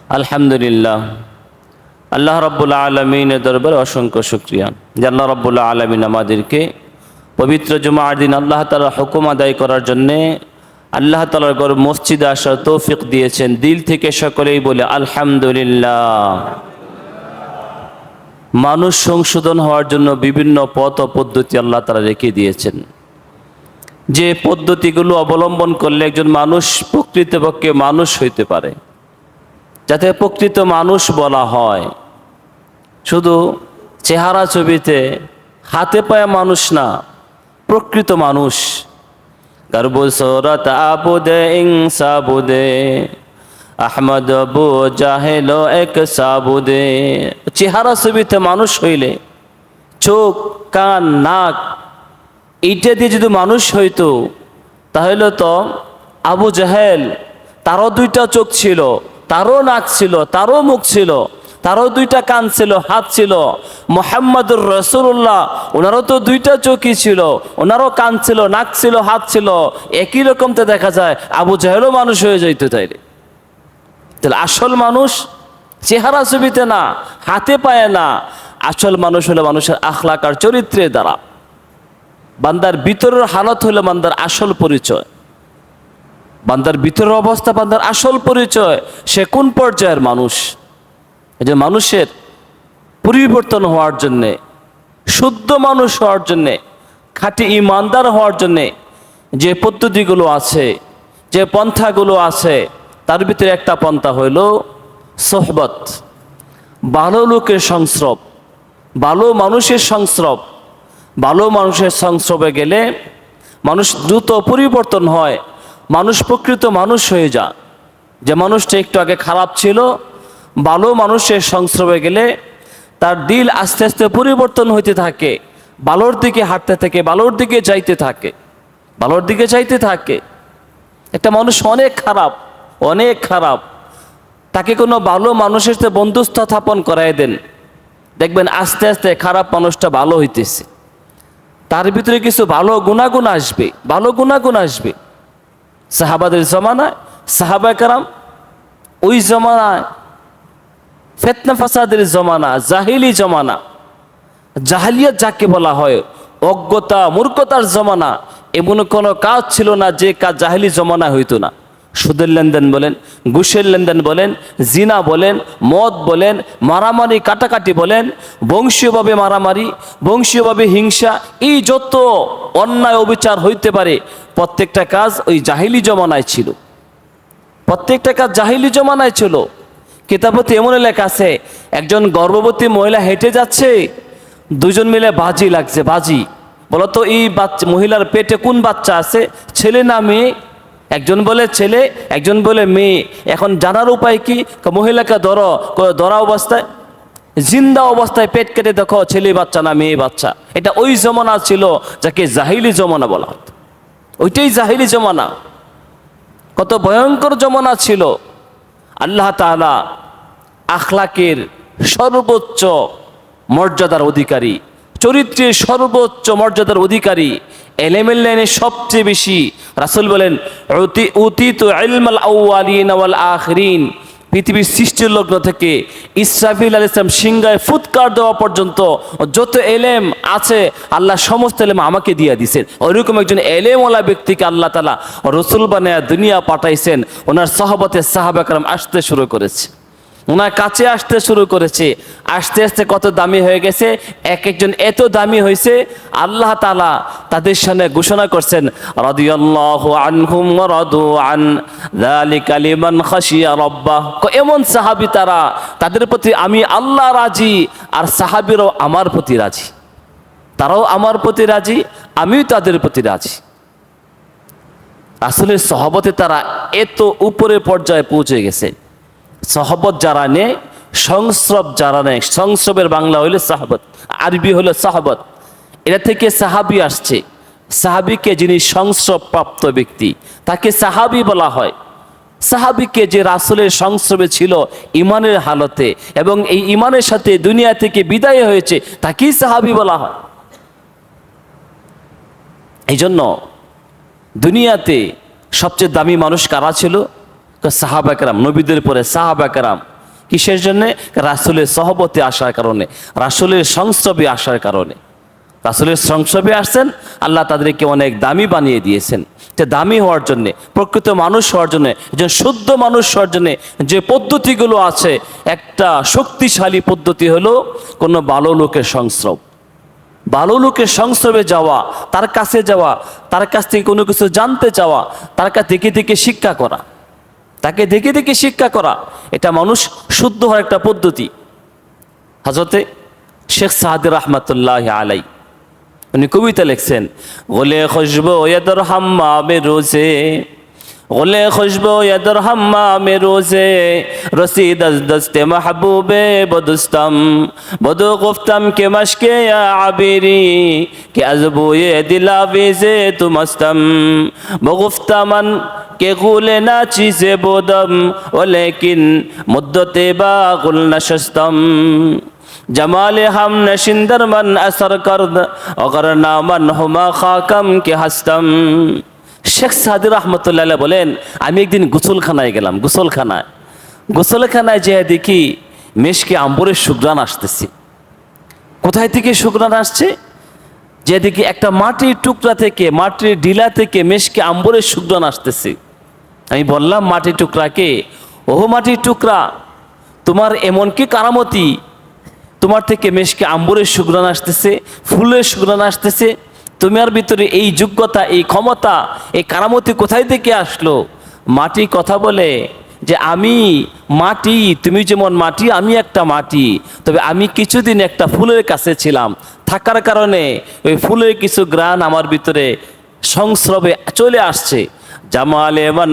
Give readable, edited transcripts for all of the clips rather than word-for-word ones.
আলহামদুলিল্লাহ, আল্লাহ রাব্বুল আলামিনের দরবারে অসংখ্য শুকরিয়া যে আল্লাহ রাব্বুল আলামিন আমাদেরকে পবিত্র জুমার দিন আল্লাহ তাআলার হুকুম আদায় করার জন্যে আল্লাহ তাআলার ঘর মসজিদে আসার তৌফিক দিয়েছেন। দিল থেকে সকলেই বলে আলহামদুলিল্লাহ। মানুষ সংশোধন হওয়ার জন্য বিভিন্ন পথ ও পদ্ধতি আল্লাহ তাআলা রেখে দিয়েছেন, যে পদ্ধতিগুলো অবলম্বন করলে একজন মানুষ প্রকৃতপক্ষে মানুষ হইতে পারে, যাতে প্রকৃত মানুষ বলা হয়। শুধু চেহারা ছবিতে হাতে পায়ে মানুষ না, প্রকৃত মানুষ। গর্ব সূরাত আবুদে ইনসাবুদে আহমদ আবু জাহেল এক সাবুদে। চেহারা ছবিতে মানুষ হইলে চোখ কান নাক এইটা দিয়ে যদি মানুষ হইতো, তাহলে তো আবু জাহেল, তারও দুইটা চোখ ছিল, তারও নাক ছিল, তারও মুখ ছিল, তারও দুইটা কান ছিল, হাত ছিল। মুহাম্মদুর রাসূলুল্লাহ, ওনারও তো দুইটা চোখই ছিল, ওনারও কান ছিল, নাক ছিল, হাত ছিল। একই রকম তো দেখা যায় আবু জাহেলও মানুষ হয়ে যাইত। তাইলে আসল মানুষ চেহারা ছবিতে না, হাতে পায়ে না, আসল মানুষ হলো মানুষের আখলাক আর চরিত্রের দ্বারা। বান্দার ভিতরের হালত হলো বান্দার আসল পরিচয়। বান্দার ভিতরের অবস্থা বান্দার আসল পরিচয়, সে কোন পর্যায়ের মানুষ। এই যে মানুষের পরিবর্তন হওয়ার জন্যে, শুদ্ধ মানুষ হওয়ার জন্যে, খাঁটি ইমানদার হওয়ার জন্যে যে পদ্ধতিগুলো আছে, যে পন্থাগুলো আছে, তার ভিতরে একটা পন্থা হইল সোহবত, ভালো লোকের সংস্রব, ভালো মানুষের সংস্রব। ভালো মানুষের সংস্রবে গেলে মানুষ দ্রুত পরিবর্তন হয়, মানুষ প্রকৃত মানুষ হয়ে যায়। যে মানুষটা একটু আগে খারাপ ছিল, ভালো মানুষের সংস্রবে গেলে তার দিল আস্তে আস্তে পরিবর্তন হইতে থাকে, ভালোর দিকে হাঁটতে থাকে, ভালোর দিকে যাইতে থাকে, ভালোর দিকে যাইতে থাকে। একটা মানুষ অনেক খারাপ, অনেক খারাপ, তাকে কোনো ভালো মানুষের সাথে বন্ধুত্ব স্থাপন করাই দেন, দেখবেন আস্তে আস্তে খারাপ মানুষটা ভালো হইতেছে। তার ভিতরে কিছু ভালো গুণাগুণ আসবে, ভালো গুণাগুণ আসবে। সাহাবাদের জমানায়, সাহাবায়ে কেরাম ওই জমানায় ফিতনা ফাসাদের জমানা, জাহিলি জমানা, জাহেলিয়াত যাকে বলা হয়, অজ্ঞতা মূর্খতার জমানা। এমন কোনো কাজ ছিল না যে কাজ জাহেলি জমানা হইতো না। সুদের লেনদেন বলেন, ঘুষের লেনদেন বলেন, জিনা বলেন, মদ বলেন, মারামারি কাটাকাটি বলেন, বংশীয়ভাবে মারামারি, বংশীয়ভাবে হিংসা, এই যত অন্যায় অবিচার হইতে পারে প্রত্যেকটা কাজ ওই জাহিলি জমানায় ছিল। প্রত্যেকটা কাজ জাহিলি জমানায় ছিল। কিতাবতে এমন লেখা আছে, একজন গর্ভবতী মহিলা হেঁটে যাচ্ছে, দুজন মিলে বাজি লাগছে। বাজি, বলতো এই বাচ্চা মহিলার পেটে কোন বাচ্চা আছে, ছেলে না মেয়ে? একজন বলে ছেলে, একজন বলে মেয়ে। এখন জানার উপায় কি? মহিলাকে ধরো, ধরা অবস্থায়, জিন্দা অবস্থায় পেট কেটে দেখো ছেলে বাচ্চা না মেয়ে বাচ্চা। এটা ওই জমানা ছিল যাকে জাহিলি জমানা বলা হতো। ওইটাই জাহিলি জমানা। কত ভয়ঙ্কর জমানা ছিল। আল্লাহ তাআলা আখলাকের সর্বোচ্চ মর্যাদার অধিকারী, চরিত্রের সর্বোচ্চ মর্যাদার অধিকারী, এলেমের লাইনে সবচেয়ে বেশি। রাসূল বলেন উতিতু ইলমাল আউয়ালিন ওয়াল আখিরিন। পৃথিবীর সৃষ্টির লগ্ন থেকে ইসরাফিল আলাইহিস সালাম সিংহায় ফুৎকার দেওয়া পর্যন্ত যত এলেম আছে আল্লাহ সমস্ত এলেম আমাকে দিয়ে দিয়েছেন। ওইরকম একজন এলেমওয়ালা ব্যক্তিকে আল্লাহ তাআলা রসুল বানায়া দুনিয়া পাঠাইছেন। ওনার সাহাবাতে সাহাবায়ে কেরাম আসতে শুরু করেছে, ওনার কাছে আসতে শুরু করেছে। আস্তে আস্তে কত দামি হয়ে গেছে, এক একজন এত দামি হয়েছে, আল্লাহ তাআলা তাদের সামনে ঘোষণা করছেন রাদিয়াল্লাহু আনহুম ওয়া রাদু আন যালিকা লিমান খাশিয়া রাব্বাহ। এমন সাহাবী তারা, তাদের প্রতি আমি আল্লাহ রাজি, আর সাহাবীরাও আমার প্রতি রাজি। তারাও আমার প্রতি রাজি, আমিও তাদের প্রতি রাজি। আসলে সহবতে তারা এত উপরে পর্যায়ে পৌঁছে গেছে। সহবত যারা নেয়, সংস্রব যারা নেয়, সংস্রবের বাংলা হইলে সাহাবত, আরবি হলো সাহাবত। এটা থেকে সাহাবি আসছে। সাহাবিকে যিনি সংস্রব প্রাপ্ত ব্যক্তি তাকে সাহাবি বলা হয়। সাহাবিকে যে রাসূলের সংস্রবে ছিল ইমানের হালতে, এবং এই ইমানের সাথে দুনিয়া থেকে বিদায় হয়েছে, তাকেই সাহাবি বলা হয়। এই জন্য দুনিয়াতে সবচেয়ে দামি মানুষ কারা ছিল? সাহাবা কেরাম। নবীদের পরে সাহাবা কেরাম। কিসের জন্যে? রাসূলের সহবতে আসার কারণে, রাসূলের সংস্রবে আসার কারণে। রাসূলের সংস্রবে আসছেন, আল্লাহ তাদেরকে অনেক দামি বানিয়ে দিয়েছেন। যে দামি হওয়ার জন্যে, প্রকৃত মানুষ হওয়ার জন্যে, একজন শুদ্ধ মানুষ হওয়ার জন্যে যে পদ্ধতিগুলো আছে, একটা শক্তিশালী পদ্ধতি হলো কোনো ভালো লোকের সংস্রব। ভালো লোকের সংস্রবে যাওয়া, তার কাছে যাওয়া, তার কাছ থেকে কোনো কিছু জানতে চাওয়া, তার কাছে দেখে দেখে শিক্ষা করা, তাকে দেখে দেখে শিক্ষা করা, এটা মানুষ শুদ্ধ হওয়ার একটা পদ্ধতি। হযরতে শেখ সাদি রহমতুল্লাহ আলাই উনি কবিতা লিখছেন, গোলে খুশবু ইয়াদর হাম্মামে রোজে, গোলে খুশবু ইয়াদর হাম্মামে রোজে, রসিদ আজ দস্তে মাহবুবে বদুস্তম, বদু গুফতম কে মশকে ইয়া আবিরি, কে আজবুয়ে দিলাবিজে তুমস্তম, বগুফতামান কে গুলে না চিজে বোদম, ও লেকিন মুদ্দতে বা গুল নশস্তম, जमाले हम नशिंदर मन असर करद अगर नामन हुमा खाकम के हस्तम। শেখ সাদি রহমতুল্লাহ বলেন, আমি একদিন গোসলখানায় গেলাম। গোসলখানায় যেয়ে দেখি মেশকে আম্বরের সুঘ্রাণ আসতেছে। কোথায় থেকে সুঘ্রাণ আসছে? যে দেখি একটা মাটির টুকরা থেকে, মাটির ডিলা থেকে মেশকে আম্বরের সুঘ্রাণ আসতেছে। আমি বললাম মাটির টুকরাকে, ও মাটির টুকরা, তোমার এমন কি কারামতি, তোমার থেকে মেশকে আম্বরের সুঘ্রাণ আসতেছে, ফুলের সুঘ্রাণ আসতেছে, তোমার ভিতরে এই যোগ্যতা, এই ক্ষমতা, এই কারামতি কোথায় থেকে আসলো? মাটি কথা বলে যে আমি মাটি, তুমি যেমন মাটি, আমি একটা মাটি, তবে আমি কিছুদিন একটা ফুলের কাছে ছিলাম, থাকার কারণে ওই ফুলের কিছু গ্রাণ আমার ভিতরে সংস্রবে চলে আসছে। জামালে মান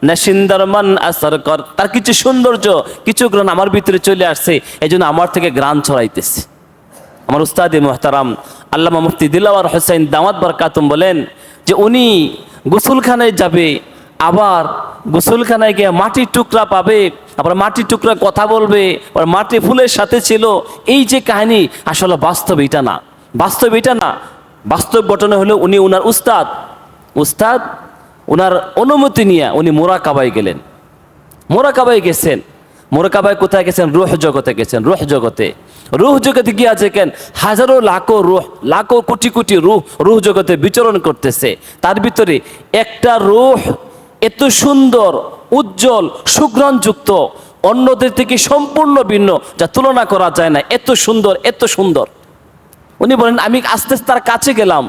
নশিন্দর মান আসর কর, তার কিছু সৌন্দর্য, কিছু গ্রাণ আমার ভিতরে চলে আসছে, এই জন্য আমার থেকে গ্রাণ ছড়াইতেছে। আমার উস্তাদ মুহতারাম আল্লামা মুফতি দিলওয়ার হোসেন দামাত বরকাতুম বলেন যে উনি গোসলখানায় যাবে, আবার গোসলখানায় গিয়ে মাটির টুকরা পাবে, আবার মাটির টুকরা কথা বলবে, আবার মাটি ফুলের সাথে ছিল। এই যে কাহিনী, আসলে বাস্তব এটা না, বাস্তব এটা না। বাস্তব ঘটনা হলো উনি উনার উস্তাদ ওনার অনুমতি নিয়ে উনি মোরাকাবায় গেলেন। মোরাকাবায় গেছেন, মোরাকাবায় কোথায় গেছেন? রুহ জগতে গেছেন। রুহ জগতে গিয়ে দেখেন হাজারো লাখো রুহ, লাখো কোটি কোটি রুহ জগতে বিচরণ করতেছে। তার ভিতরে একটা রুহ এত সুন্দর, উজ্জ্বল, সুঘ্রাণযুক্ত, অন্যদের থেকে সম্পূর্ণ ভিন্ন, যা তুলনা করা যায় না, এত সুন্দর, এত সুন্দর। উনি বলেন, আমি আস্তে আস্তে তার কাছে গেলাম,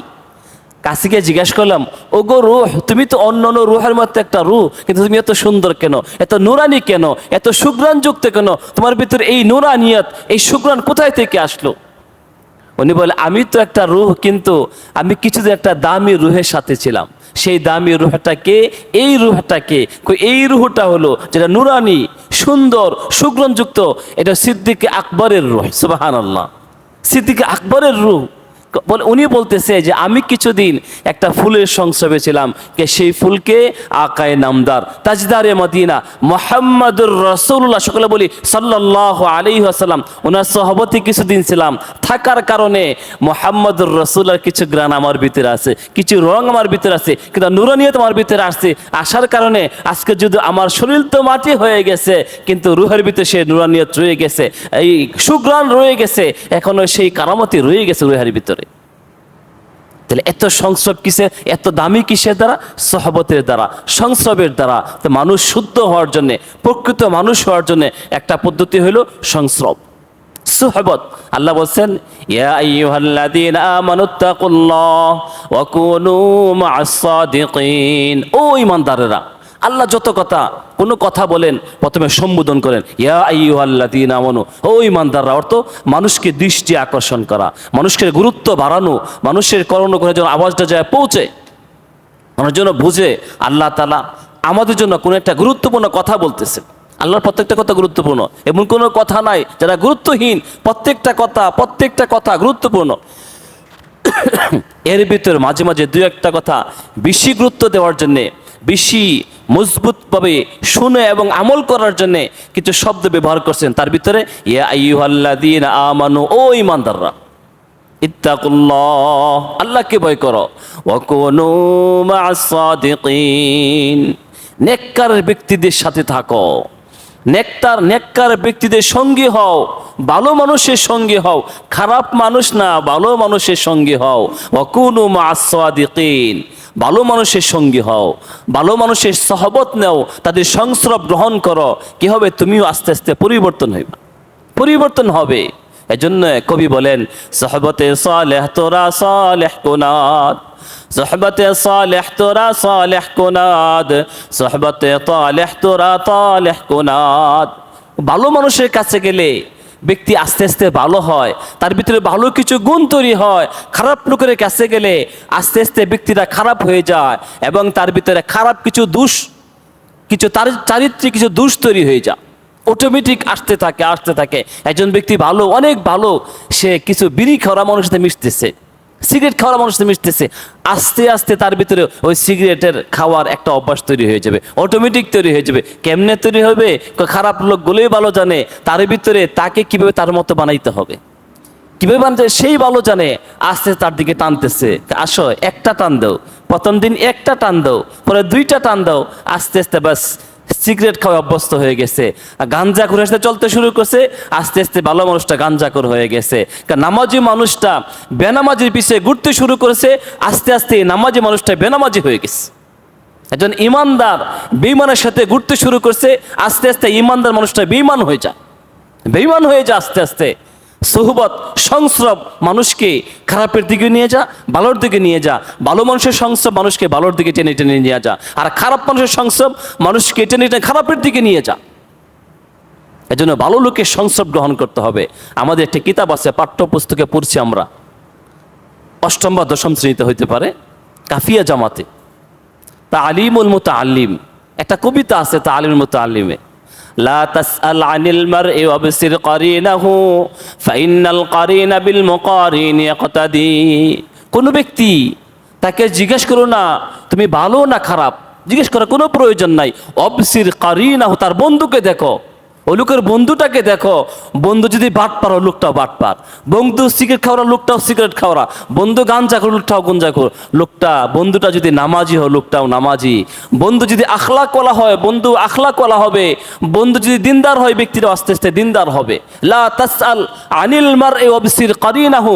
কাছে গিয়ে জিজ্ঞাসা করলাম, ও গো রুহ, তুমি তো অন্য রুহের মতো একটা রুহ, কিন্তু তুমি এত সুন্দর কেন, এত নুরানি কেন, এত সুঘ্রাণযুক্ত কেন, তোমার ভিতরে এই নুরানিয়ত, এই সুঘ্রাণ কোথায় থেকে আসলো? উনি বলে, আমি তো একটা রুহ, কিন্তু আমি কিছুদিন একটা দামি রুহের সাথে ছিলাম। সেই দামি রুহটাকে, এই রুহটাকে, এই রুহটা হলো যেটা নুরানি, সুন্দর, সুঘ্রাণযুক্ত, এটা সিদ্দিক আকবরের রুহ। সুবহানাল্লাহ, সিদ্দিক আকবরের রুহ। বলে উনি বলতেছে যে আমি কিছুদিন একটা ফুলের সংস্রবে ছিলাম, কে সেই ফুলকে আকায়ে নামদার, তাজদারে মদিনা, মুহাম্মাদুর রাসূলুল্লাহ, সকলে বলি সাল্লাল্লাহু আলাইহি ওয়াসাল্লাম, ওনার সহবতে কিছুদিন ছিলাম। থাকার কারণে মুহাম্মাদুর রাসূলের কিছু গ্রাণ আমার ভিতরে আছে, কিছু রং আমার ভিতরে আছে, কিন্তু নুরানিয়ত আমার ভিতরে আসছে। আসার কারণে আজকে যদি আমার শরীর তো মাটি হয়ে গেছে, কিন্তু রুহের ভিতরে সেই নুরানিয়ত রয়ে গেছে, এই সুগ্রাণ রয়ে গেছে, এখনো সেই কারামতি রয়ে গেছে রুহের ভিতরে। তাহলে এত সংস্রব কিসে, এত দামি কিসের দ্বারা? সহবতের দ্বারা, সংস্রবের দ্বারা। তো মানুষ শুদ্ধ হওয়ার জন্যে, প্রকৃত মানুষ হওয়ার জন্যে একটা পদ্ধতি হলো সংস্রব, সুহবত। আল্লাহ বলছেন, ইয়া আইয়ুহাল্লাযীনা আমানুত্তাকুল্লাহ ওয়া কুনু মা'আস সাদিকিন। ও ঈমানদারেরা, আল্লাহ যত কোনো কথা বলেন প্রথমে সম্বোধন করেন ইয়া আইয়ুহাল্লাযীনা আমানু, ও ঈমানদাররা। অর্থ মানুষকে দৃষ্টি আকর্ষণ করা, মানুষকে গুরুত্ব বাড়ানো, মানুষের কর্ণ করে যেন আওয়াজটা যায় পৌঁছে, মানুষ যেন বুঝে আল্লাহ তাআলা আমাদের জন্য কোনো একটা গুরুত্বপূর্ণ কথা বলতেছেন। আল্লাহর প্রত্যেকটা কথা গুরুত্বপূর্ণ, এমন কোনো কথা নাই যারা গুরুত্বহীন। প্রত্যেকটা কথা গুরুত্বপূর্ণ। এর ভিতরে মাঝে মাঝে দুই একটা কথা বেশি গুরুত্ব দেওয়ার জন্যে, বেশি মজবুতভাবে শুনে এবং আমল করার জন্য কিছু শব্দ ব্যবহার করছেন। তার ভিতরে ইয়া আইয়ুহাল্লাযীনা আমানু, ও ঈমানদাররা, ইত্তাকুল্লাহ, আল্লাহকে ভয় করো, ওয়া কুনু মা'আস সাদিকিন, নেককার ব্যক্তিদের সাথে থাকো, নেককার ব্যক্তিদের সঙ্গী হও, ভালো মানুষের সঙ্গী হও, খারাপ মানুষ না ভালো মানুষের সঙ্গী হও। ওয়াকুনু মা'আস সাদিকিন, ভালো মানুষের সঙ্গী হও, ভালো মানুষের সহবত নেও, তাদের সংস্রব গ্রহণ করো। কি হবে? তুমিও আস্তে আস্তে পরিবর্তন হবে। এজন্য কবি বলেন, সহবতে সালেহ তোরা সালেহ কুনাত, সোহবতে সালেহ তোরা সালেহ কুনাত, সোহবতে তালেহ তোরা তালেহ কুনাত। ভালো মানুষের কাছে গেলে ব্যক্তি আস্তে আস্তে ভালো হয়, তার ভিতরে ভালো কিছু গুণ তৈরি হয়। খারাপ লোকের কাছে গেলে আস্তে আস্তে ব্যক্তিরা খারাপ হয়ে যায় এবং তার ভিতরে খারাপ কিছু তার চারিত্রিক কিছু দোষ তৈরি হয়ে যায়। অটোমেটিক আসতে থাকে। একজন ব্যক্তি ভালো, অনেক ভালো, সে কিছু বিড়ি খাওয়া মানুষের সাথে মিশতেছে, সিগারেট খাওয়ার মানুষের সাথে মিশতেছে, আস্তে আস্তে তার ভিতরে ওই সিগারেটের খাওয়ার একটা অভ্যাস তৈরি হয়ে যাবে, অটোমেটিক তৈরি হয়ে যাবে। কেমনে তৈরি হবে? খারাপ লোকগুলোই ভালো জানে তার ভিতরে তাকে কিভাবে তার মতো বানাইতে হবে, কিভাবে বানাতে সেই ভালো জানে। আস্তে তার দিকে টানতেছে, আসো একটা টান দাও, প্রথম দিন একটা টান দাও, পরে দুইটা টান দাও, আস্তে আস্তে বাস সিগারেট খাওয়া অভ্যস্ত হয়ে গেছে। গাঞ্জাখোরের সাথে চলতে শুরু করছে, আস্তে আস্তে ভালো মানুষটা গাঞ্জাখোর হয়ে গেছে। নামাজি মানুষটা বেনামাজির পিছিয়ে ঘুরতে শুরু করেছে, আস্তে আস্তে নামাজি মানুষটা বেনামাজি হয়ে গেছে। একজন ইমানদার বেঈমানের সাথে ঘুরতে শুরু করছে, আস্তে আস্তে ইমানদার মানুষটা বেঈমান হয়ে যায় আস্তে আস্তে। সুহবত সংস্রব মানুষকে খারাপের দিকে নিয়ে যা, ভালোর দিকে নিয়ে যা। ভালো মানুষের সংস্রব মানুষকে ভালোর দিকে টেনে টেনে নিয়ে যা, আর খারাপ মানুষের সংস্রব মানুষকে টেনে টেনে খারাপের দিকে নিয়ে যা। এজন্য ভালো লোকের সংস্রব গ্রহণ করতে হবে। আমাদের একটা কিতাব আছে, পাঠ্যপুস্তকে পড়ছি আমরা, অষ্টম বা দশম শ্রেণীতে হইতে পারে, কাফিয়া জামাতে, তালিমুল মুতাআল্লিম, একটা কবিতা আছে তালিমুল মুতাআল্লিমে। লা তাসআল আনিল মারই ওয়াবসির কারিনাহু ফাইনাল কারিনা বিল মুকারিনি ইয়াকতাদি। কোন ব্যক্তি তাকে জিজ্ঞেস করো না তুমি ভালো না খারাপ, জিজ্ঞেস করার কোনো প্রয়োজন নাই। অবসির কারিনাহু, তার বন্ধুকে দেখো, ওই লোকের বন্ধুটাকে দেখো। বন্ধু যদি বাটপার, ওই লোকটাও বাটপার। বন্ধু সিগারেট খাওয়া, লোকটাও সিগারেট খাওয়া। বন্ধু গাঞ্জাখোর, লোকটাও গাঞ্জাখোর। বন্ধুটা যদি নামাজি হয়, লোকটাও নামাজি। বন্ধু যদি আখলাকওয়ালা হয়, বন্ধু আখলাকওয়ালা হবে। বন্ধু যদি দিনদার হয়, ব্যক্তিরা আস্তে আস্তে দিনদার হবে। লা তাসআল আনিল মারই ওয়াবসির কারিনাহু,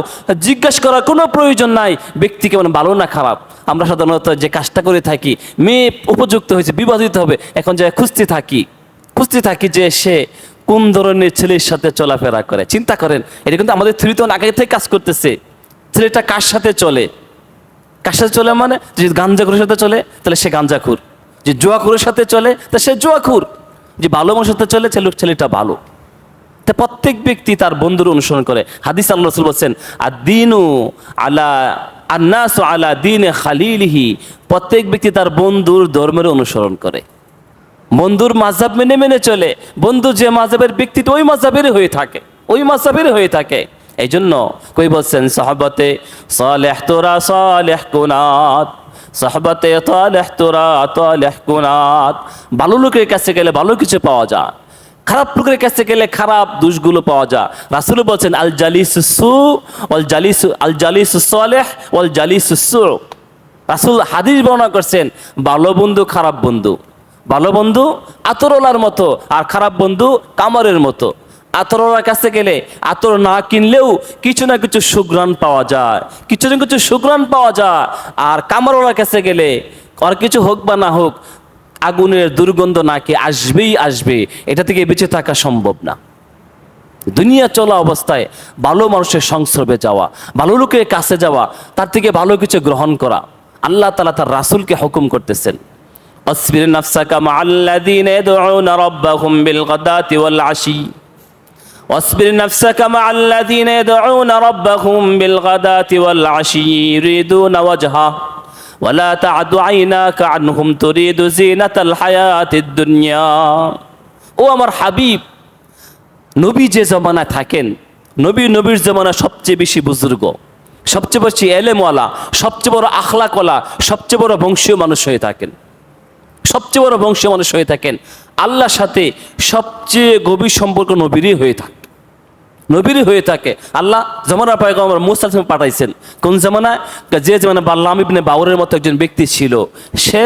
জিজ্ঞাসা করার কোনো প্রয়োজন নাই ব্যক্তিকে মানে ভালো না খারাপ। আমরা সাধারণত যে কাজটা করে থাকি, মেয়ে উপযুক্ত হয়েছে, বিবাহ দিতে হবে, এখন যে খুঁজতে থাকি যে সে কোন ধরনের ছেলের সাথে চলাফেরা করে। চিন্তা করেন, এটা কিন্তু আমাদের থ্রিতে আগে থেকে কাজ করতেছে। ছেলেটা কার সাথে চলে মানে, যদি গাঞ্জাখোরের সাথে চলে তাহলে সে গাঞ্জাখোর, যে জুয়াখোরের সাথে চলে তা সে জুয়াখোর, যে ভালো মানুষের সাথে চলে ছেলেটা ভালো। তা প্রত্যেক ব্যক্তি তার বন্ধুর অনুসরণ করে। হাদিস আল্লাহ রাসূল বলছেন, আদ-দীনু আলা আন-নাসু আলা দীনি খালিলিহি, প্রত্যেক ব্যক্তি তার বন্ধুর ধর্মের অনুসরণ করে, বন্ধুর মাযহাব মেনে চলে। বন্ধু যে মাযহাবের ব্যক্তি, ওই মাযহাবের হয়ে থাকে। এই জন্য কই বলছেন, সাহাবাতে সালেহ তোরা সালেহ কুনাত, সাহাবাতে তালেহ তোরা তালেহ কুনাত। ভালো লোকের কাছে গেলে ভালো কিছু পাওয়া যায়, খারাপ লোকের কাছে গেলে খারাপ দোষগুলো পাওয়া যায়। রাসূল বলছেন, আল জালিসুস সু আল জালিসুস সালেহ ওয়াল জালিসুস সু। রাসূল হাদিস বর্ণনা করছেন, ভালো বন্ধু খারাপ বন্ধু, ভালো বন্ধু আতরওয়ালার মতো, আর খারাপ বন্ধু কামড়ের মতো। আতরওয়ালার কাছে গেলে আতর না কিনলেও কিছু না কিছু সুঘ্রাণ পাওয়া যায়, আর কামড়ওয়ালার কাছে গেলে আর কিছু হোক বা না হোক, আগুনের দুর্গন্ধ নাকে আসবে, এটা থেকে বেঁচে থাকা সম্ভব না। দুনিয়া চলা অবস্থায় ভালো মানুষের সংস্রবে যাওয়া, ভালো লোকের কাছে যাওয়া, তার থেকে ভালো কিছু গ্রহণ করা। আল্লাহ তাআলা তার রাসূলকে হুকুম করতেছেন, আসবির নাফসাকা মাআল্লাযীনা ইয়াদউনা রাব্বাহুম বিলগাদাতি ওয়াল আশি, আসবির নাফসাকা মাআল্লাযীনা ইয়াদউনা রাব্বাহুম বিলগাদাতি ওয়াল আশি ইউরিদুনা ওয়াজহা ওয়ালা তা'দু আইনাকা আনহুম তুরিদু যিনাতাল হায়াতিদ দুনিয়া। ও আমার হাবিব, নবী যে জামানায় থাকেন, নবীর জামানা সবচেয়ে বেশি বুজুর্গ, সবচেয়ে বেশি এলেমওয়ালা, সবচেয়ে বড় আখলাকওয়ালা, সবচেয়ে বড় বংশীয় মানুষ হয়ে থাকেন। আল্লাহর সাথে সবচেয়ে গভীর সম্পর্ক নবীরই হয়ে থাকে। আল্লাহ জামানা পয়গম্বর মূসা আলাইহিস সালাম পাঠাইছেন। কোন জামানায়? যে জামানায় বাল্লাম ইবনে বাউরের মতো একজন ব্যক্তি ছিল, সে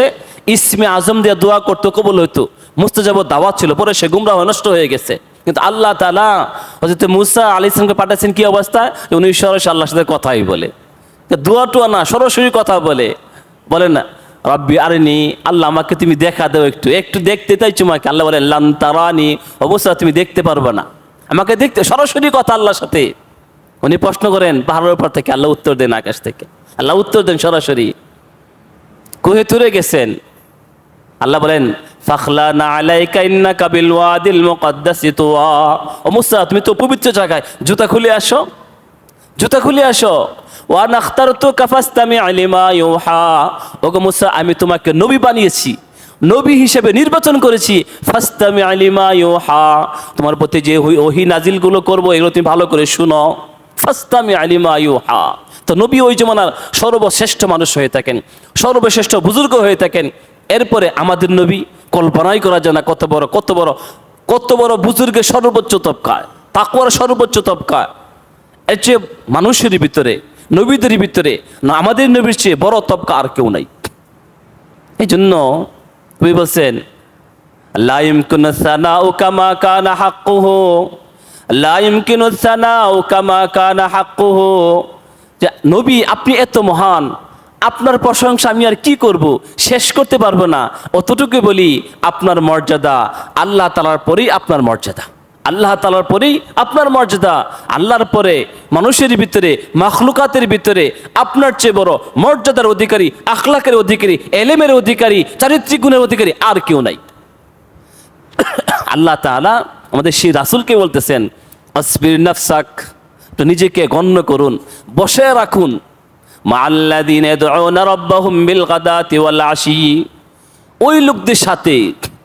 ইসমে আজম দিয়ে দোয়া করতো, কবুল হইতো। মুস্তাজাবুদ দাওয়াত ছিল, পরে সে গুমরাহ নষ্ট হয়ে গেছে। কিন্তু আল্লাহ তাআলা হযরত মুসা আলাইহিস সালামকে পাঠাচ্ছেন কি অবস্থায়? উনি সরাসরি আল্লাহর সাথে কথাই বলে, দোয়া টোয়া না, সরাসরি কথা বলে না রব্বি আরিনি, আল্লাহ আমাকে তুমি দেখা দাও, একটু একটু দেখতে চাই তোমাকে। আল্লাহ বলে লান তারানি, অবশ্যই তুমি দেখতে পারবে না আমাকে, দেখতে সরাসরি কথা আল্লাহর সাথে। উনি প্রশ্ন করেন পাহাড়ের উপর থেকে, আল্লাহ উত্তর দেন আকাশ থেকে, আল্লাহ উত্তর দেন সরাসরি। কুহে তুরে গেছেন, আল্লাহ বলেন ফাখলানা আলাইকা ইন্নাকা বিল ওয়াদিল মুকদ্দাসি তুওয়া, ও মুসা তুমি তো পবিত্র জায়গায়, জুতা খুলে আসো, জুতা খুলে আসো। ওয়া নাখতারতুকা ফাসতামি লিমা ইউহা, ওগো মুসা আমি তোমাকে নবী বানিয়েছি, নবী হিসেবে নির্বাচন করেছি। ফাসতামি লিমা ইউহা, তোমার প্রতি যে ওহী নাজিলগুলো করবো এগুলো তুমি ভালো করে শুনো। ফাসতামি লিমা ইউহা, তো নবী ওই জমানার সর্বশ্রেষ্ঠ মানুষ হয়ে থাকেন, সর্বশ্রেষ্ঠ বুজুর্গ হয়ে থাকেন। এরপরে আমাদের নবী কল্পনাই করা যায় না কত বড় কত বড় কত বড় বুজুর্গের সর্বোচ্চ তবকা, তাকওয়ার সর্বোচ্চ তবকা। এর চেয়ে মানুষের ভিতরে, নবীদের ভিতরে না আমাদের নবীর চেয়ে বড় তবকা আর কেউ নাই। এই জন্য কবি বলছেন লা ইমকিনু সানাউ কামা কানা হাক্কুহু, লা ইমকিনু সানাউ কামা কানা হাক্কুহু, যে নবী আপনি এত মহান, আপনার প্রশংসা আমি আর কি করব, শেষ করতে পারবো না। অতটুকু বলি আপনার মর্যাদা আল্লাহ তাআলার পরেই আপনার মর্যাদা, আল্লাহ তাআলার পরেই আপনার মর্যাদা। আল্লাহর পরে মানুষের ভিতরে, মাখলুকাতের ভিতরে আপনার চেয়ে বড় মর্যাদার অধিকারী, আখলাকের অধিকারী, এলেমের অধিকারী, চারিত্রিক গুণের অধিকারী আর কেউ নাই। আল্লাহ তাআলা আমাদের সেই রাসূলকে বলতেছেন আসবির নাফসাক, তো নিজেকে গণ্য করুন, বসে রাখুন মাআল্লাযীনা ইয়াদউনা রাব্বাহুম বিল গাদাতি ওয়াল আশি, ওই লোকদের সাথে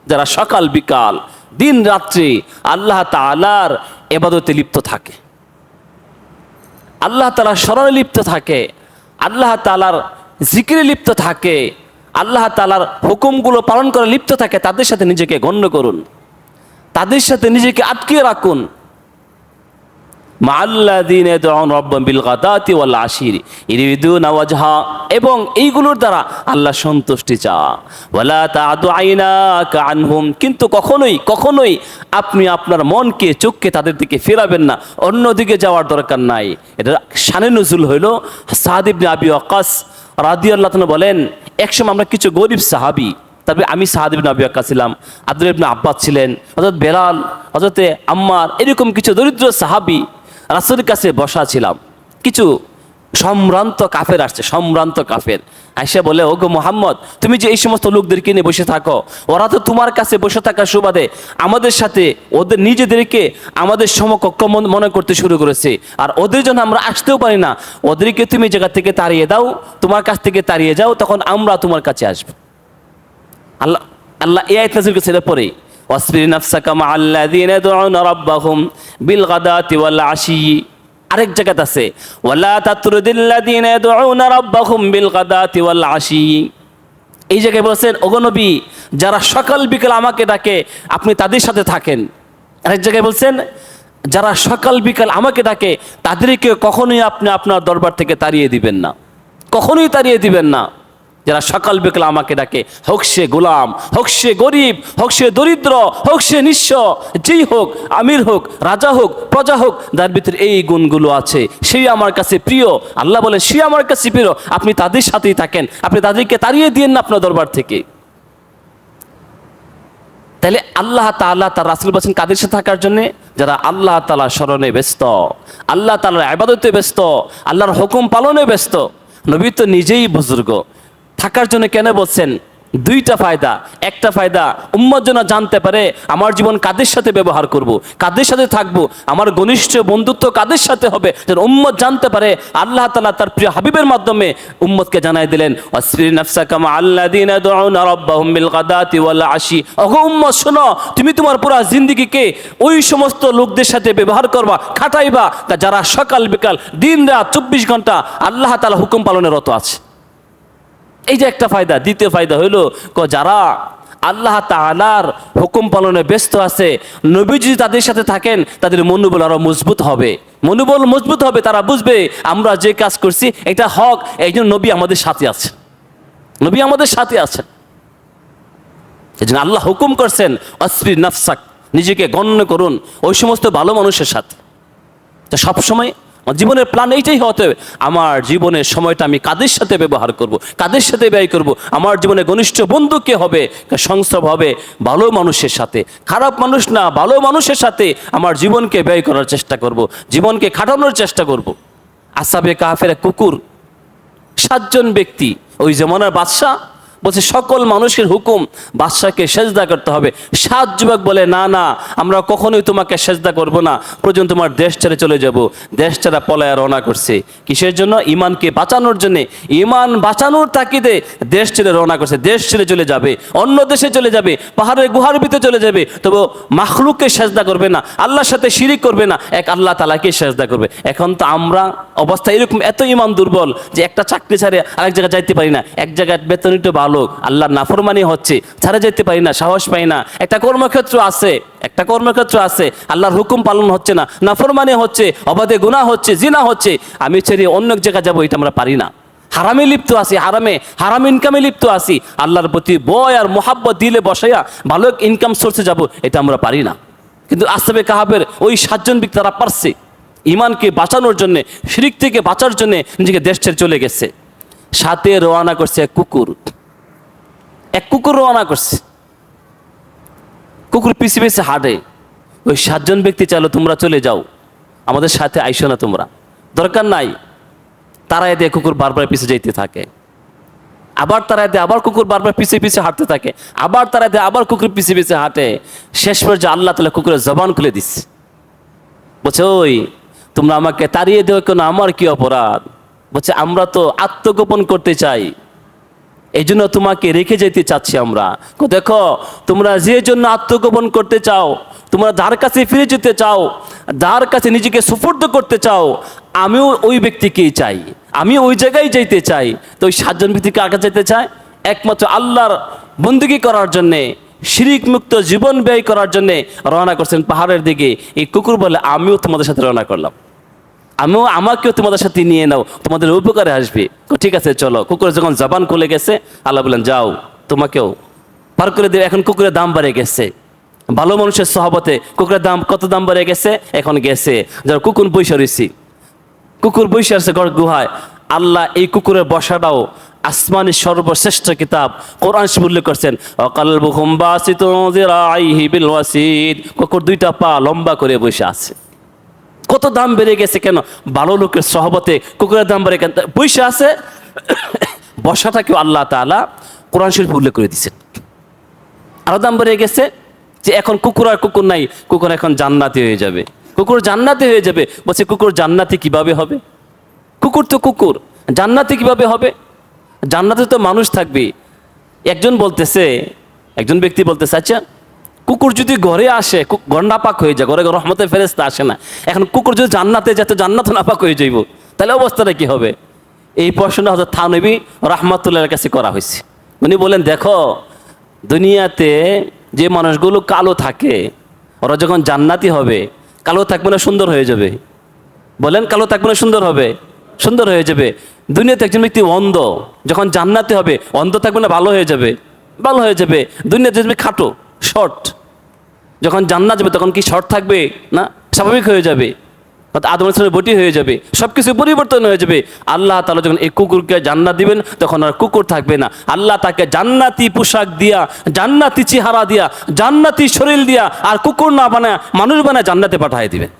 যারা সকাল বিকাল দিন রাত্রি আল্লাহ তাআলার ইবাদতে লিপ্ত থাকে, আল্লাহ তাআলার স্মরণে লিপ্ত থাকে, আল্লাহ তাআলার জিকিরে লিপ্ত থাকে, আল্লাহ তাআলার হুকুমগুলো পালন করে লিপ্ত থাকে। তাদের সাথে নিজেকে গণ্য করুন, তাদের সাথে নিজেকে আটকে রাখুন। মাআল্লাযীনা ইয়াদউনা রাব্বাহুম বিল গাদাতি ওয়াল আশি ইউরিদুনা ওয়াজহা, এবং এইগুলোর দ্বারা আল্লাহ সন্তুষ্টি চাওয়া। ওয়ালা তা'দু আইনাকা আনহুম, কিন্তু কখনোই আপনি আপনার মনকে, চোখকে তাদের দিকে ফেরাবেন না, অন্যদিকে যাওয়ার দরকার নাই। এটা শানে নুজুল হইল সাদ ইবনে আবি ওয়াক্কাস রাদিয়াল্লাহু তাআলা বলেন, একসময় আমরা কিছু গরিব সাহাবী, তারপরে আমি সাদ ইবনে আবি ওয়াক্কাস ছিলাম, আব্দুল্লাহ ইবনে আব্বাস ছিলেন, হযরত বেলাল, হযরত আম্মার, এরকম কিছু দরিদ্র সাহাবী রাসূলের কাছে বসা ছিলাম। কিছু সম্ভ্রান্ত কাফের আসছে, সম্ভ্রান্ত কাফের আইসা বলে ওগো মুহাম্মদ, তুমি যে এই সমস্ত লোকদেরকে নিয়ে বসে থাকো, ওরা তো তোমার কাছে বসে থাকার সুবাদে আমাদের সাথে ওদের নিজেদেরকে আমাদের সমকক্ষ মনে করতে শুরু করেছে, আর ওদের জন্য আমরা আসতেও পারি না। ওদেরকে তুমি জায়গা থেকে তাড়িয়ে দাও, তোমার কাছ থেকে তাড়িয়ে যাও, তখন আমরা তোমার কাছে আসবো। আল্লাহ এই আয়াত নাযিল করেছে পরে ওয়াসবির নাফসাকা মাআল্লাযীনা ইয়াদউনা রাব্বাহুম বিল গাদাতি ওয়াল আশি। আরেক জায়গাতে আছে ওয়ালা তাতরুদিল্লাযীনা ইয়াদউনা রাব্বাহুম বিল গাদাতি ওয়াল আশি। এই জায়গায় বলেছেন ওগো নবী, যারা সকাল বিকাল আমাকে ডাকে আপনি তাদের সাথে থাকেন। আরেক জায়গায় বলছেন যারা সকাল বিকাল আমাকে ডাকে তাদেরকে কখনোই আপনি আপনার দরবার থেকে তাড়িয়ে দিবেন না, কখনোই তাড়িয়ে দিবেন না। যারা সকাল বিকাল আমাকে ডাকে, হোক সে গোলাম, হোক সে গরিব, হোক সে দরিদ্র, হোক সে নিঃস্ব, যেই হোক, আমির হোক, রাজা হোক, প্রজা হোক, যার ভিতরে এই গুণগুলো আছে সেই আমার কাছে প্রিয়। আল্লাহ বলে সে আমার কাছে প্রিয়, আপনি তাদের সাথেই থাকেন, আপনি তাদেরকে তাড়িয়ে দিয়েন না আপনার দরবার থেকে। তাহলে আল্লাহ তাআলা তার রাসূল বলেছেন কাদের সাথে থাকার জন্য? যারা আল্লাহ তাআলার স্মরণে ব্যস্ত, আল্লাহ তাআলার ইবাদতে ব্যস্ত, আল্লাহর হুকুম পালনে ব্যস্ত। নবী তো নিজেই বুজুর্গ, থাকার জন্য কেন বলছেন? দুইটা ফায়দা। একটা ফায়দা উম্মত যেন জানতে পারে আমার জীবন কাদের সাথে ব্যবহার করব, কাদের সাথে থাকবো, আমার ঘনিষ্ঠ বন্ধুত্ব কাদের সাথে হবে, যেন উম্মত জানতে পারে। আল্লাহ তাআলা তার প্রিয় হাবিবের মাধ্যমে উম্মতকে জানাই দিলেন ওয়াসবির নাফসাকা মাআল্লাযীনা ইয়াদউনা রাব্বাহুম বিল গাদাতি ওয়াল আশি। ওগো উম্মত শোনো, তুমি তোমার পুরো জিন্দেগিকে ওই সমস্ত লোকদের সাথে ব্যবহার করবা, খাটাইবা যারা সকাল বিকাল দিন রাত 24 ঘন্টা আল্লাহ তাআলা হুকুম পালনে রত আছে। এই যে একটা ফায়দা। দ্বিতীয় ফায়দা হইল যারা আল্লাহ তাআলার হুকুম পালনে ব্যস্ত আছে, নবী যদি তাদের সাথে থাকেন তাদের মনোবল আরো মজবুত হবে, মনোবল মজবুত হবে। তারা বুঝবে আমরা যে কাজ করছি এটা হক, এই জন্য নবী আমাদের সাথে আছে, নবী আমাদের সাথে আছেন। এই জন্য আল্লাহ হুকুম করছেন আসবির নাফসাক, নিজেকে গণ্য করুন ওই সমস্ত ভালো মানুষের সাথে। তা সবসময় আমার জীবনের প্ল্যান এইটাই হতে হবে, আমার জীবনের সময়টা আমি কাদের সাথে ব্যবহার করব, কাদের সাথে ব্যয় করব। আমার জীবনে ঘনিষ্ঠ বন্ধু কে হবে, সংস্রব হবে ভালো মানুষের সাথে, খারাপ মানুষ না, ভালো মানুষের সাথে আমার জীবনকে ব্যয় করার চেষ্টা করব, জীবনকে খাটানোর চেষ্টা করব। আসহাবে কাহফের এক কুকুর, 7 জন ব্যক্তি, ওই জমানার বাদশাহ বলছে সকল মানুষের হুকুম বাদশাকে সেজদা করতে হবে। 7 যুবক বলে না না, আমরা কখনোই তোমাকে সেজদা করব না, প্রয়োজন তোমার দেশ ছেড়ে চলে যাব। দেশ ছাড়া পলায়া রওনা করছে, কিসের জন্য? ইমানকে বাঁচানোর জন্যে। ইমান বাঁচানোর তাকিদে দেশ ছেড়ে রওনা করছে, দেশ ছেড়ে চলে যাবে, অন্য দেশে চলে যাবে, পাহাড়ের গুহার ভিতরে চলে যাবে, তবে মাখলুককে সেজদা করবে না, আল্লাহর সাথে শিরিক করবে না, এক আল্লাহ তাআলাকে সেজদা করবে। এখন তো আমরা অবস্থা এরকম, এত ইমান দুর্বল যে একটা চাকরি ছাড়ে আরেক জায়গায় যাইতে পারি না, এক জায়গায় বেতন একটু ভালো, আল্লাহর নাফরমানি হচ্ছে, ছাড়া যেতে পারি না, সাহস পাই না। একটা কর্মক্ষেত্র আছে, আল্লাহর হুকুম পালন হচ্ছে না, নাফরমানি হচ্ছে, অবাধে গুনাহ হচ্ছে, জিনা হচ্ছে, আমি ছেড়ে অন্য জায়গায় যাবো, এটা আমরা পারি না। হারামে লিপ্ত আছি, হারাম ইনকামে লিপ্ত আছি, আল্লাহর প্রতি ভয় আর মোহাব্বত দিলে বসাইয়া ভালো ইনকাম সোর্সে যাব, এটা আমরা পারি না। কিন্তু আসহাবে কাহফের ওই 7 জন ব্যক্তি তারা পারছে ইমানকে বাঁচানোর জন্যে, শিরিক থেকে বাঁচার জন্যে নিজেকে দেশ ছেড়ে চলে গেছে। সাথে রওনা করছে এক কুকুর রওনা করছে, কুকুর পিছে পিছে হাঁটে। ওই 7 জন ব্যক্তি চাইলো তোমরা চলে যাও, আমাদের সাথে আইসো না, তোমরা দরকার নাই। তারাই দিয়ে কুকুর বারবার পিছে যেতে থাকে, আবার তারাই দিয়ে আবার কুকুর বারবার পিছে পিছে হাঁটতে থাকে, আবার তারাই দিয়ে আবার কুকুর পিছে পিছে হাঁটে। শেষ পর্যন্ত আল্লাহ তাআলা কুকুরের জবান খুলে দিচ্ছে, বলছে ওই তোমরা আমাকে তাড়িয়ে দেও কেন, আমার কি অপরাধ? বলছে আমরা তো আত্মগোপন করতে চাই, এই জন্য তোমাকে রেখে যেতে চাচ্ছি আমরা। দেখো তোমরা যে জন্য আত্মগোপন করতে চাও, তোমরা যার কাছে ফিরে যেতে চাও, যার কাছে নিজেকে সুপর্দ করতে চাও, আমিও ওই ব্যক্তিকেই চাই, আমি ওই জায়গায় যেতে চাই। তো ওই 7 জন ব্যক্তিকে আগে যেতে চায় একমাত্র আল্লাহর বন্দেগী করার জন্যে, শিরিক মুক্ত জীবন ব্যয় করার জন্যে রওনা করছেন পাহাড়ের দিকে। এই কুকুর বলে আমিও তোমাদের সাথে রওনা করলাম, আমাকেও তোমাদের সাথে নিয়ে নাও, তোমাদের উপকারে আসবে। ঠিক আছে চলো। কুকুরের যখন জবান খুলে গেছে, আল্লাহ বলেন যাও, তোমাকেও পার করে দেবে। এখন কুকুরের দাম বেড়ে গেছে, ভালো মানুষের সহবতে কুকুরের দাম কত দাম বেড়ে গেছে, এখন গেছে যারা কুকুর বৈশা রয়েছি, কুকুর বৈশা আছে গুহায়। আল্লাহ এই কুকুরের বসাটাও আসমানের সর্বশ্রেষ্ঠ কিতাব কোরআন শরীফে উল্লেখ করছেন, ওয়াকালবুহুম বাসিতুন যিরাইহি বিল ওয়াসিদ, কুকুর 2টা পা লম্বা করে বসে আছে। কত দাম বেড়ে গেছে কেন? ভালো লোকের সহবতে কুকুরের দাম বেড়ে বসে আছে। বসাটাকেও আল্লাহ তাআলা কোরআন শরীফে উল্লেখ করে দিয়েছেন। আরো দাম বেড়ে গেছে যে এখন কুকুর আর কুকুর নাই, কুকুর এখন জান্নাতি হয়ে যাবে, কুকুর জান্নাতি হয়ে যাবে। বলছে কুকুর জান্নাতি কিভাবে হবে? কুকুর তো কুকুর, জান্নাতি কিভাবে হবে? জান্নাতে তো মানুষ থাকবে। একজন ব্যক্তি বলতেছে আচ্ছা কুকুর যদি ঘরে আসে, ঘর নাপাক হয়ে যায়, ঘরে রহমতের ফেরেশতা আসে না, এখন কুকুর যদি জান্নাতে যেত, জান্নাত নাপাক হয়ে যাইব, তাহলে অবস্থাটা কি হবে? এই প্রশ্নটা হযরত থানবী রাহমাতুল্লাহর কাছে করা হয়েছে। উনি বলেন দেখো দুনিয়াতে যে মানুষগুলো কালো থাকে, ওরা যখন জান্নাতি হবে, কালো থাকবে না সুন্দর হয়ে যাবে? বলেন কালো থাকবে না সুন্দর হবে? সুন্দর হয়ে যাবে। দুনিয়াতে একজন ব্যক্তি অন্ধ, যখন জান্নাতি হবে অন্ধ থাকবে না ভালো হয়ে যাবে? ভালো হয়ে যাবে। দুনিয়াতে তুমি খাটো শর্ট, যখন জান্নাত যাবে তখন কি শর্ট থাকবে না? স্বাভাবিক হয়ে যাবে, আদম আলাইহিস সালামের বটি হয়ে যাবে, সব কিছু পরিবর্তন হয়ে যাবে। আল্লাহ তাআলা যখন এই কুকুরকে জান্নাত দিবেন তখন আর কুকুর থাকবে না, আল্লাহ তাকে জান্নাতি পোশাক দিয়া, জান্নাতি চেহারা দিয়া, জান্নাতি শরীর দিয়া, আর কুকুর না বানায় মানুষ বানায় জান্নাতে পাঠিয়ে দিবেন।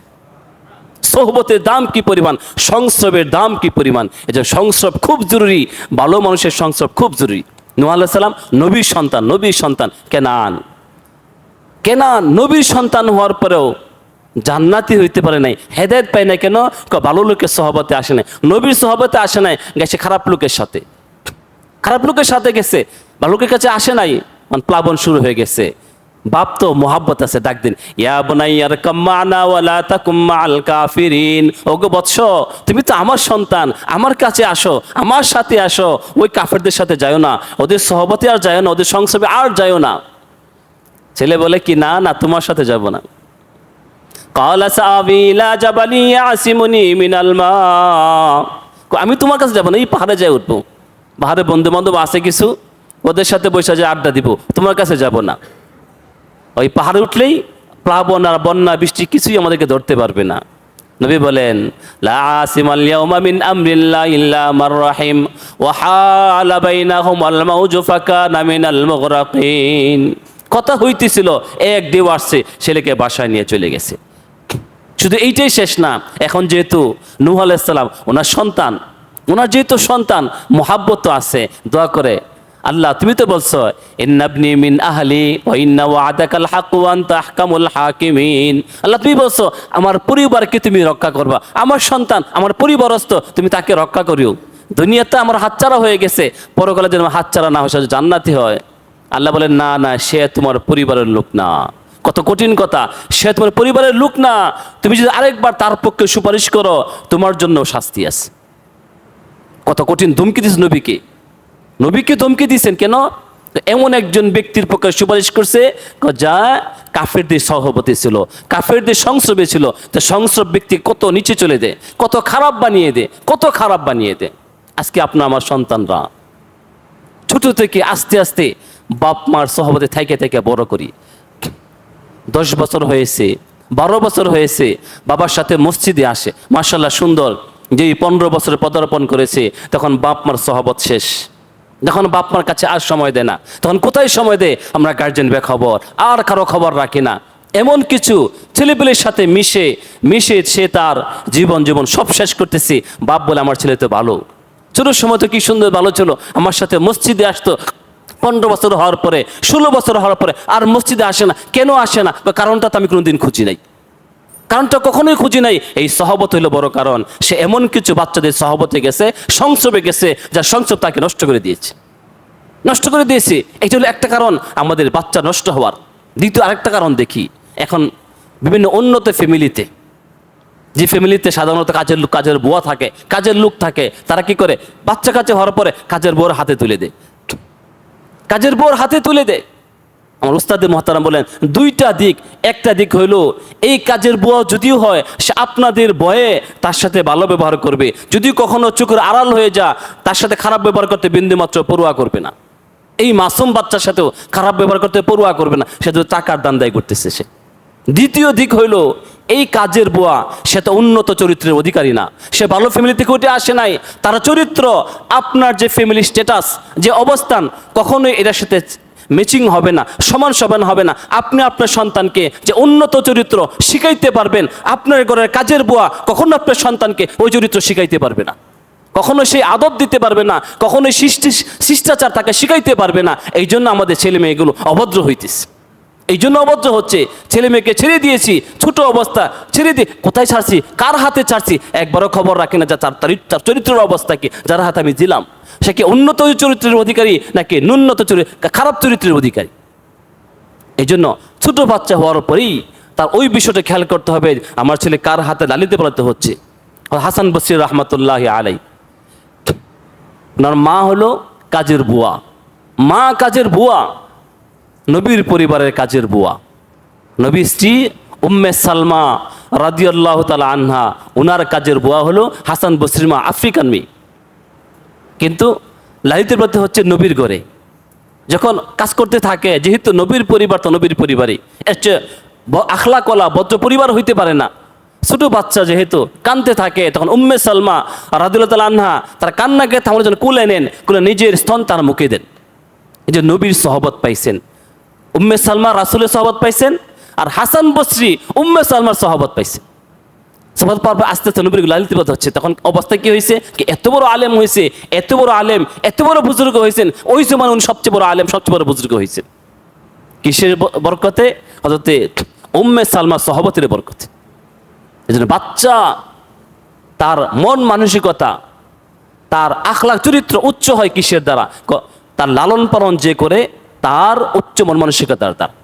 সোহবতের দাম কি পরিমাণ, সংস্রবের দাম কি পরিমাণ। এই যে সংস্রব খুব জরুরি, ভালো মানুষের সংস্রব খুব জরুরি। নূহ আলাইহিস সালাম নবীর সন্তান কেনান নবীর সন্তান হওয়ার পরেও জান্নাতি হইতে পারে নাই, হেদায়েত পায় নাই কেন? ভালো লোকের সহবতে আসে নাই, নবীর সহবতে আসে নাই, গেছে খারাপ লোকের সাথে গেছে, ভালো লোকের কাছে আসে নাই, প্লাবন শুরু হয়ে গেছে। বাপ তো মোহাব্বত আছে, ডাক দিন ইয়া বুনাইয়া আরকাম মা'না ওয়া লা তাকুম মা'আল কাফিরিন, ওগো বৎস তুমি তো আমার সন্তান, আমার কাছে আসো, আমার সাথে আসো, ওই কাফেরদের সাথে যাও না, ওদের সহবতে আর যাও না, ওদের সংসবে আর যাও না। ছেলে বলে কি না না তোমার সাথে যাব না। ক্বালা সাআবি ইলা জাবালি ইয়াসিমুনি মিনাল মা, আমি তোমার কাছে যাব না, এই পাহাড়ে যাই উঠবো, পাহাড়ে বন্ধু বান্ধব আছে কিছু, ওদের সাথে বসে যে আড্ডা দিব, তোমার কাছে যাব না। ওই পাহাড়ে উঠলেই প্লাবন আর বন্যা বৃষ্টি কিছুই আমাদেরকে ধরতে পারবে না। নবী বলেন, লা আসিমাল ইয়াউমা মিন আমরিল্লাহি ইল্লা মান রাহিম ওয়া হালা বাইনাহুমাল মাউজু ফাকানা মিনাল মুগরাকিন। কথা হইতেছিল, এক ঢেউ আসছে, ছেলেকে বাসায় নিয়ে চলে গেছে। শুধু এইটাই শেষ না, এখন যেহেতু নূহ আলাইহিস সালাম ওনার যেহেতু সন্তান, মুহাব্বত তো আছে, দোয়া করে, আল্লাহ তুমি তো বলছো ইন্নাবনি মিন আহলি ওয়া ইন্না ওয়াদাকাল হক ওয়া আনতা আহকামুল হাকিমিন। আল্লাহ তুমি বলছো আমার পরিবারকে তুমি রক্ষা করবা, আমার সন্তান আমার পরিবারস্থ তুমি তাকে রক্ষা করিও। দুনিয়াতে আমার হাতছাড়া হয়ে গেছে, পরকালে যেন হাতছাড়া না হয়, সে জান্নাতি হয়। আল্লাহ বলেন না না, সে তোমার পরিবারের লোক না। কত কঠিন কথা, সে তোমার পরিবারের লোক না। তুমি যদি আরেকবার তার পক্ষে সুপারিশ করো, তোমার জন্য শাস্তি আছে। কত কঠিন ধমকি দিয়েছে নবীকে ধমকি দিয়েছেন কেন? এমন একজন ব্যক্তির পক্ষে সুপারিশ করছে যা কাফেরদের সহবতী ছিল, কাফেরদের সংস্রবে ছিল। তো সংস্রব ব্যক্তি কত নিচে চলে দেয়, কত খারাপ বানিয়ে দেয়। আজকে আপনার আমার সন্তানরা ছোট থেকে আস্তে আস্তে বাপ মার সহবতে থেকে বড় করি। 10 বছর হয়েছে, 12 বছর হয়েছে, বাবার সাথে মসজিদে আসে, মাশাআল্লাহ সুন্দর। যেই 15 বছরে পদার্পণ করেছে, তখন বাপ মার সহবত শেষ। যখন বাপ মার কাছে আর সময় দেয় না, তখন কোথায় সময় দেয়? আমরা গার্জেন বেখবর, আর কারো খবর রাখি না। এমন কিছু ছেলেপেলের সাথে মিশে সে তার জীবন সব শেষ করতেছে। বাপ বলে আমার ছেলে তো ভালো, ছোট সময় তো কি সুন্দর ভালো ছিল, আমার সাথে মসজিদে আসতো। 15 বছর হওয়ার পরে, 16 বছর হওয়ার পরে আর মসজিদে আসে না। কেন আসে না? কারণটা তো আমি কোনোদিন খুঁজি নাই, কারণটা কখনোই খুঁজি নাই। এই সহবত হইল বড় কারণ। সে এমন কিছু বাচ্চাদের সহবতে গেছে, সংস্রবে গেছে, যার সংস্রব তাকে নষ্ট করে দিয়েছে। এটা হলো একটা কারণ আমাদের বাচ্চা নষ্ট হওয়ার। দ্বিতীয় আরেকটা কারণ দেখি, এখন বিভিন্ন উন্নত ফ্যামিলিতে, যে ফ্যামিলিতে সাধারণত কাজের বুয়া থাকে, কাজের লোক থাকে, তারা কি করে? বাচ্চা কাছে হওয়ার পরে কাজের বউর হাতে তুলে দেয়। আমার উস্তাদে মুহতারাম বলেন, দুইটা দিক। একটা দিক হইল এই কাজের বুয়া যদিও হয়, সে আপনাদের ভয়ে তার সাথে ভালো ব্যবহার করবে। যদি কখনো চোখের আড়াল হয়ে যা, তার সাথে খারাপ ব্যবহার করতে বিন্দুমাত্র পরোয়া করবে না। এই মাসুম বাচ্চার সাথেও খারাপ ব্যবহার করতে পরোয়া করবে না, সে তো টাকার দান দায় করতেছে সে। দ্বিতীয় দিক হইল এই কাজের বুয়া, সে তো উন্নত চরিত্রের অধিকারী না, সে ভালো ফ্যামিলি থেকে উঠে আসে নাই। তার চরিত্র আপনার যে ফ্যামিলি স্ট্যাটাস, যে অবস্থান, কখনোই এটার সাথে ম্যাচিং হবে না, সমান হবে না। আপনি আপনার সন্তানকে যে উন্নত চরিত্র শিখাইতে পারবেন, আপনার ঘরের কাজের বুয়া কখনো আপনার সন্তানকে ওই চরিত্র শিখাইতে পারবে না, কখনো সেই আদব দিতে পারবে না, কখনোই শিষ্টাচার তাকে শিখাইতে পারবে না। এই জন্য আমাদের ছেলে মেয়েগুলো অভদ্র হইতেছে, এই জন্য অভদ্র হচ্ছে। ছেলে মেয়েকে ছেড়ে দিয়েছি, ছোট অবস্থা ছেড়ে দিয়ে কোথায় ছাড়ছি, কার হাতে ছাড়ছি, একবারও খবর রাখি না। তার চরিত্রের অবস্থা কি, যার হাতে আমি দিলাম, সে কি উন্নত চরিত্রের অধিকারী নাকি খারাপ চরিত্রের অধিকারী? এই জন্য ছোট বাচ্চা হওয়ার পরেই তার ওই বিষয়টা খেয়াল করতে হবে, আমার ছেলে কার হাতে লালিতে পালাতে হচ্ছে। হাসান বসরি রহমতুল্লাহ আলাই, ওনার মা হলো কাজের বুয়া, নবীর পরিবারের কাজের বুয়া। নবীর স্ত্রী উম্মে সালমা রাদিয়াল্লাহু তাআলা আনহা, ওনার কাজের বুয়া হলো হাসান বসরির মা, আফ্রিকান মেয়ে। কিন্তু লালিত পালাতে হচ্ছে নবীর ঘরে। যখন কাজ করতে থাকে, যেহেতু নবীর পরিবার তো নবীর পরিবারই, এর চেয়ে আখলাকওয়ালা ভদ্র পরিবার হইতে পারে না। ছোট বাচ্চা যেহেতু কাঁদতে থাকে, তখন উম্মে সালমা রাদিয়াল্লাহু তাআলা আনহা তার কান্নাকে থামানোর জন্য কুলে নেন, কুলে নিজের স্তন তার মুখে দেন। এই যে নবীর সহবত পাইছেন, উম্মে সালমা রাসূলের সহবত পাইছেন, আর হাসান বসরি উম্মে সালমার সহবত পাইছেন। সহবত পাওয়ার পর আস্তে আস্তে নবীর লালিত পালিত হচ্ছে। তখন অবস্থা কি হয়েছে, এত বড় আলেম হয়েছে, এত বড় বুজুর্গ হয়েছেন। ওই সময় উনি সবচেয়ে বড় আলেম, সবচেয়ে বড় বুজুর্গ হয়েছেন। কিসের বরকতে? হযরতে উম্মে সালমার সহবতের বরকতে। এই জন্য বাচ্চা তার মন মানসিকতা, তার আখলাক চরিত্র উচ্চ হয় কিসের দ্বারা? তার লালন পালন যে করে, তার উচ্চ মন মানসিকতার দ্বারা।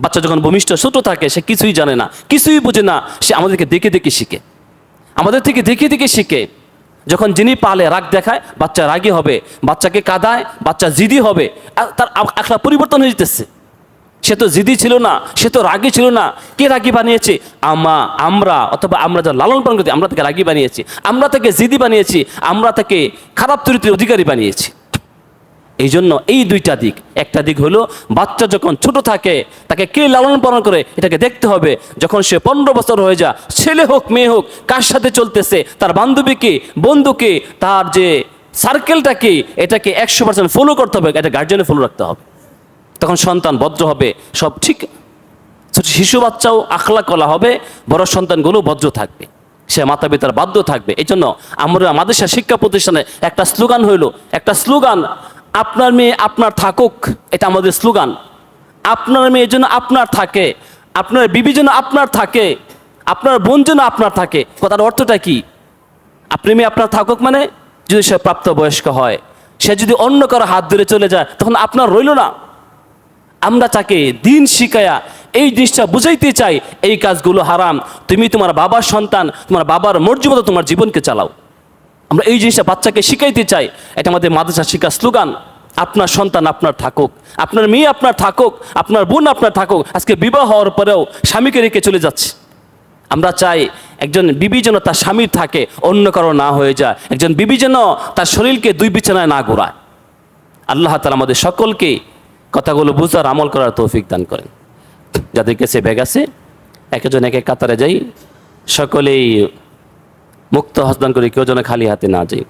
বাচ্চা যখন ভূমিষ্ঠ ছোট থাকে, সে কিছুই জানে না, কিছুই বুঝে না, সে আমাদেরকে দেখে শিখে, আমাদের থেকে দেখে শিখে। যখন যিনি পালে রাগ দেখায়, বাচ্চা রাগী হবে, বাচ্চাকে কাঁদায়, বাচ্চা জিদি হবে, তার আখলাক পরিবর্তন হয়ে যেতেছে। সে তো জিদি ছিল না, সে তো রাগী ছিল না। কে রাগী বানিয়েছে? আমরা অথবা আমরা যা লালন পালন করছি, আমরা তাকে রাগী বানিয়েছি, আমরা তাকে জিদি বানিয়েছি, আমরা তাকে খারাপ চরিত্রের অধিকারী বানিয়েছি। এই জন্য এই দুইটা দিক, একটা দিক হলো বাচ্চা যখন ছোট থাকে তাকে কে লালন পালন করে এটাকে দেখতে হবে। যখন সে 15 বছর হয়ে যায়, ছেলে হোক মেয়ে হোক, কার সাথে চলতেছে, তার বান্ধবীকে, বন্ধুকে, তার যে সার্কেলটাকে, এটাকে 100% ফলো করতে হবে, এটা গার্জিয়ানে ফলো রাখতে হবে। তখন সন্তান ভদ্র হবে, সব ঠিক। শিশু বাচ্চাও আখলাক কলা হবে, বড় সন্তানগুলো ভদ্র থাকবে, সে মাতা পিতার বাধ্য থাকবে। এই জন্য আমরা মাদ্রাসা শিক্ষা প্রতিষ্ঠানে একটা স্লোগান হইল, একটা স্লোগান, আপনার মেয়ে আপনার থাকুক, এটা আমাদের স্লোগান। আপনার মেয়ে যেন আপনার থাকে, আপনার বিবি যেন আপনার থাকে, আপনার বোন যেন আপনার থাকে। কথার অর্থটা কি? আপনি মেয়ে আপনার থাকুক মানে যদি সে প্রাপ্তবয়স্ক হয়, সে যদি অন্য কারো হাত ধরে চলে যায়, তখন আপনার রইল না। আমরা তাকে দিন শিখায়া এই জিনিসটা বুঝাইতে চাই, এই কাজগুলো হারাম, তুমি তোমার বাবার সন্তান, তোমার বাবার মর্জি মতো তোমার জীবনকে চালাও। আমরা এই জিনিসটা বাচ্চাকে শিখাইতে চাই। এটা আমাদের মাদ্রাসা শিক্ষা স্লোগান। আপনার সন্তান আপনার থাকুক, আপনার মেয়ে আপনার থাকুক, আপনার বোন আপনার থাকুক। আজকে বিবাহ হওয়ার পরেও স্বামীকে রেখে চলে যাচ্ছে। আমরা চাই একজন বিবি যেন তার স্বামীর থাকে, অন্য কারো না হয়ে যায়। একজন বিবি যেন তার শরীরকে দুই বিছানায় না ঘোরায়। আল্লাহ তাআলা আমাদের সকলকে কথাগুলো বুঝার, আমল করার তৌফিক দান করেন। যাদের কাছে ব্যাগ আছে, একজন এক এক কাতারে যাই, সকলেই মুক্ত হস্তান করে, কেউ যেন খালি হাতে না যাই।